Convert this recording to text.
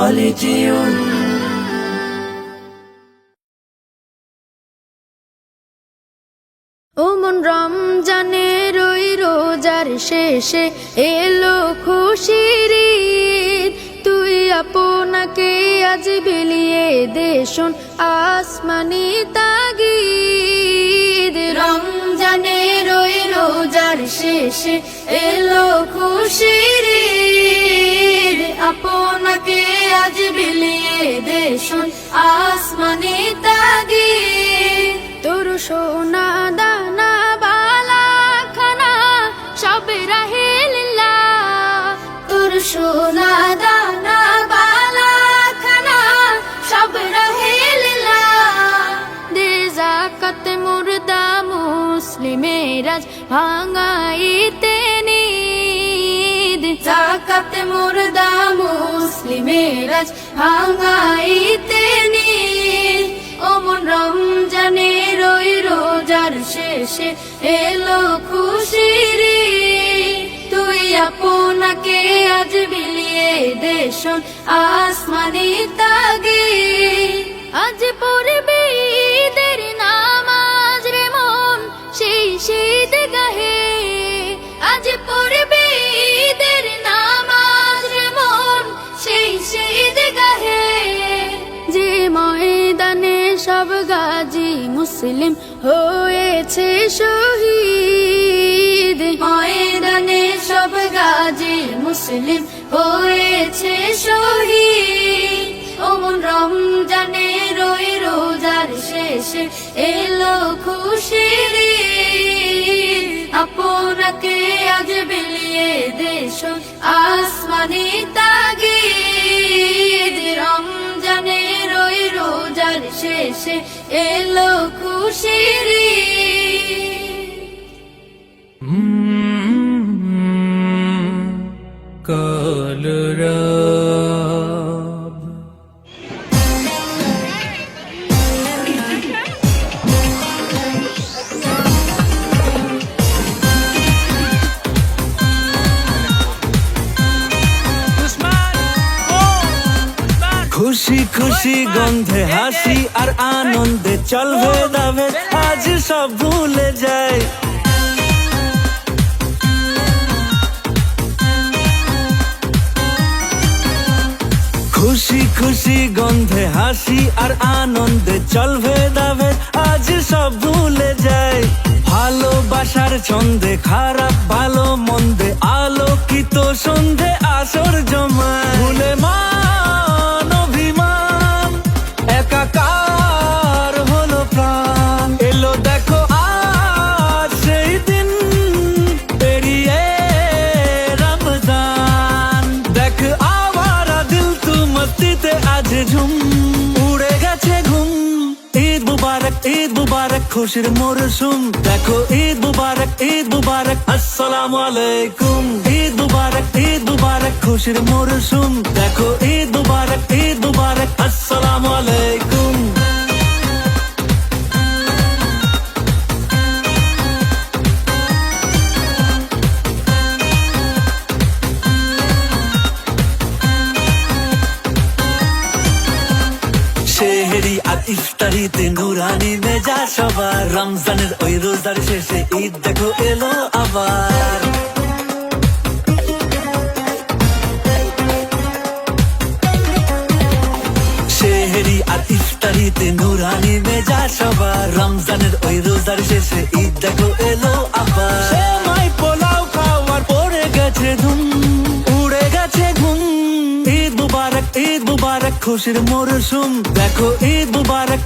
quality. ওমন রমজানের ওই রোজার শেষে এলো খুশির ঈদ, তুই আপনাকে আজ বিলিয়ে দে শোন আসমানি তাগিদ। রমজানের ওই রোজার শেষে এলো খুশির ঈদ, আপনাকে আজ বিলিয়ে দে শোন আসমানি তাগিদ। তোর সোনা দানা বালা খানা সব রাহে লিল্লাহ, তোর সোনা দানা বালা খানা সব রাহে লিল্লাহ। দে যাকাত মুর্দা মুসলিমের আজ ভাঙাইতে নিদ, যাকাত মুর্দা মুসলিমের আজ ভাঙাইতে নিদ। ওমন রমজানের ওই রোজার শেষে এলো খুশির ঈদ, তুই আপনাকে আজ বিলিয়ে দে শোন আসমানি তাগিদ। আজ পড়বে ঈদের নামাজ রে মন সেই শীত গাহে, আজ পড়বে ঈদের নামাজ রে মন সেই শীত গাহে। যে ময়দানে সব গাজী মুসলিম হয়েছে শহীদ, ময়দানে সব গাজী মুসলিম হয়েছে শহীদ। ওমন রমজানের ওই রোজার শেষে এলো খুশির ঈদ, আপনাকে আজ বিলিয়ে দে শোন আসমানি তাগিদ। রমজানের ওই রোজার শেষে এলো খুশির কলরব। খুশি খুশি গন্ধে হাসি আর আনন্দে চলবে দাবে আজ সব ভুলে যায়। খুশি খুশি গন্ধে হাসি আর আনন্দে চলবে দাবে আজ সব ভুলে যায়। ভালোবাসার ছন্দে খারাপ ভালো মন্দে আলোকিত সন্ধে আসর জমায়। ভুলে মান অভিমান একাকার হলো প্রাণ, এলো দেখো আজ সেই দিন পেরিয়ে রমজান। দেখ আওয়ারা দিল তু মস্তিতে আজ ঝুম উড়ে গেছে ঘুম। ঈদ মুবারক ঈদ মুবারক খুশির মরশুম, দেখো ঈদ মুবারক আসসালামু আলাইকুম। ঈদ মুবারক খুশির মরশুম, দেখো ঈদ মুবারক আসসালামু আলাইকুম। সেহরি আর ইফতারিতে নুরানি মেজা সবার, রমজানের ওই রোজার শেষে ঈদ দেখো এলো আবার। সেহরি আর ইফতারিতে নুরানি মেজা সবার, রমজানের ওই রোজার শেষে ঈদ দেখো এলো আবার। সেমাই পোলাও খাওয়ার পড়ে গেছে ধুম উড়ে গেছে ঘুম। ঈদ মুবারক খুশির মরশুম, দেখো ঈদ মুবারক